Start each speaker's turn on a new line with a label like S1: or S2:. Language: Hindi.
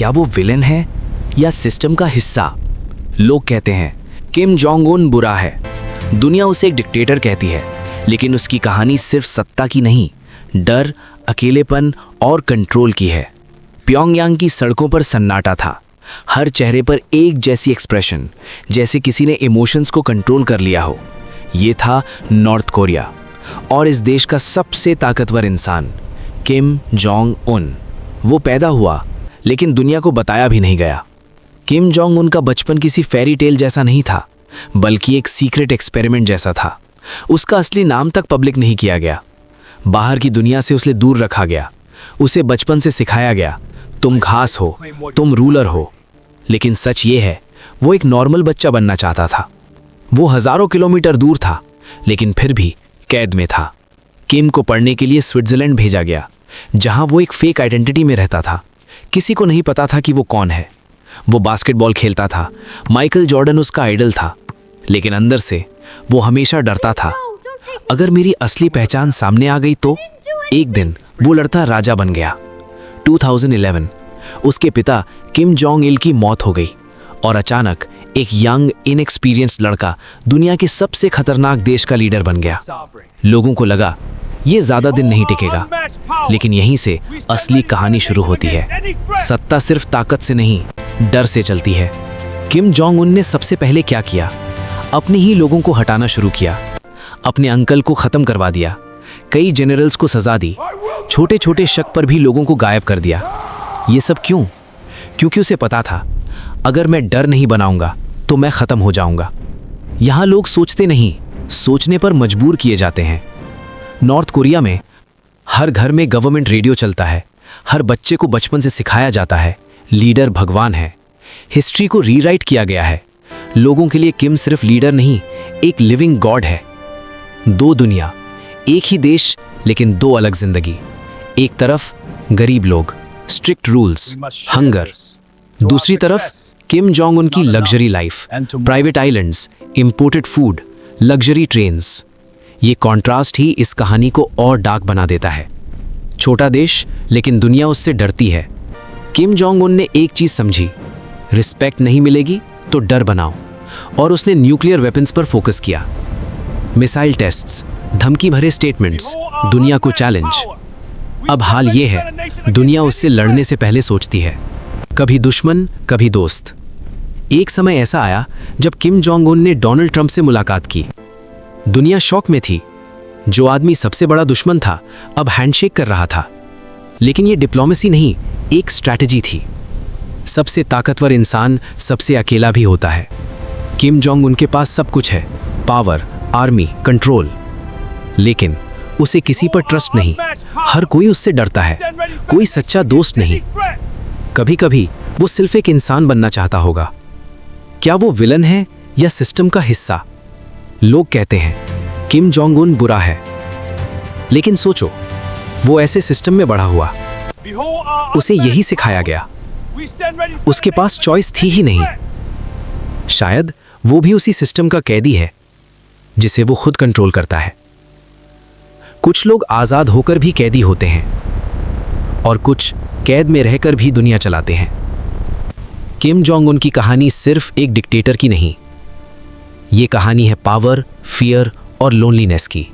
S1: क्या वो विलेन है या सिस्टम का हिस्सा? लोग कहते हैं किम जोंग उन बुरा है, दुनिया उसे एक डिक्टेटर कहती है, लेकिन उसकी कहानी सिर्फ सत्ता की नहीं, डर, अकेलेपन और कंट्रोल की है। प्योंगयांग की सड़कों पर सन्नाटा था, हर चेहरे पर एक जैसी एक्सप्रेशन, जैसे किसी ने इमोशंस को कंट्रोल कर लिया हो। ये था नॉर्थ कोरिया, और इस देश का सबसे ताकतवर इंसान किम जोंग उन। वो पैदा हुआ लेकिन दुनिया को बताया भी नहीं गया। किम जोंग उन का बचपन किसी फेरी टेल जैसा नहीं था, बल्कि एक सीक्रेट एक्सपेरिमेंट जैसा था। उसका असली नाम तक पब्लिक नहीं किया गया, बाहर की दुनिया से उसे दूर रखा गया। उसे बचपन से सिखाया गया, तुम घास हो, तुम रूलर हो। लेकिन सच ये है, वो एक नॉर्मल बच्चा बनना चाहता था। वो हजारों किलोमीटर दूर था, लेकिन फिर भी कैद में था। किम को पढ़ने के लिए स्विट्जरलैंड भेजा गया, जहां वो एक फेक आइडेंटिटी में रहता था। किसी को नहीं पता था कि वो कौन है। वो बास्केटबॉल खेलता था, माइकल जॉर्डन उसका आइडल था, लेकिन अंदर से वो हमेशा डरता था, अगर मेरी असली पहचान सामने आ गई तो। एक दिन वो लड़का राजा बन गया। 2011 उसके पिता किम जोंग इल की मौत हो गई, और अचानक एक यंग इनएक्सपीरियंस्ड लड़का दुनिया के सबसे खतरनाक देश का लीडर बन गया। लोगों को लगा ये ज्यादा दिन नहीं टिकेगा, लेकिन यहीं से असली कहानी शुरू होती है। सत्ता सिर्फ ताकत से नहीं, डर से चलती है। किम जोंग उन ने सबसे पहले क्या किया? अपने ही लोगों को हटाना शुरू किया, अपने अंकल को खत्म करवा दिया, कई जनरल्स को सजा दी, छोटे छोटे शक पर भी लोगों को गायब कर दिया। ये सब क्यों? क्योंकि उसे पता था, अगर मैं डर नहीं बनाऊंगा तो मैं खत्म हो जाऊंगा। यहां लोग सोचते नहीं, सोचने पर मजबूर किए जाते हैं। नॉर्थ कोरिया में हर घर में गवर्नमेंट रेडियो चलता है, हर बच्चे को बचपन से सिखाया जाता है लीडर भगवान है। हिस्ट्री को रीराइट किया गया है। लोगों के लिए किम सिर्फ लीडर नहीं, एक लिविंग गॉड है। दो दुनिया, एक ही देश लेकिन दो अलग जिंदगी। एक तरफ गरीब लोग, स्ट्रिक्ट रूल्स, हंगर। दूसरी तरफ किम जोंग उन की luxury life, private islands, imported food, luxury trains. ये कॉन्ट्रास्ट ही इस कहानी को और डार्क बना देता है। छोटा देश लेकिन दुनिया उससे डरती है। किम जोंग उन ने एक चीज समझी, रिस्पेक्ट नहीं मिलेगी तो डर बनाओ, और उसने न्यूक्लियर वेपन्स पर फोकस किया। मिसाइल टेस्ट्स, धमकी भरे स्टेटमेंट्स, दुनिया को चैलेंज। अब हाल ये है, दुनिया उससे लड़ने से पहले सोचती है, कभी दुश्मन कभी दोस्त। एक समय ऐसा आया जब किम जोंग उन ने डोनाल्ड ट्रंप से मुलाकात की। दुनिया शॉक में थी, जो आदमी सबसे बड़ा दुश्मन था अब हैंडशेक कर रहा था। लेकिन ये डिप्लोमेसी नहीं, एक स्ट्रैटेजी थी। सबसे ताकतवर इंसान सबसे अकेला भी होता है। किम जोंग उनके पास सब कुछ है, पावर, आर्मी, कंट्रोल, लेकिन उसे किसी पर ट्रस्ट नहीं। हर कोई उससे डरता है, कोई सच्चा दोस्त नहीं। कभी कभी वो सिर्फ एक इंसान बनना चाहता होगा। क्या वो विलन है या सिस्टम का हिस्सा? लोग कहते हैं किम जोंग उन बुरा है, लेकिन सोचो, वो ऐसे सिस्टम में बड़ा हुआ, उसे यही सिखाया गया, उसके पास चॉइस थी ही नहीं। शायद वो भी उसी सिस्टम का कैदी है जिसे वो खुद कंट्रोल करता है। कुछ लोग आजाद होकर भी कैदी होते हैं, और कुछ कैद में रहकर भी दुनिया चलाते हैं। किम जोंग उन की कहानी सिर्फ एक डिक्टेटर की नहीं, ये कहानी है पावर, फियर और लोनलीनेस की।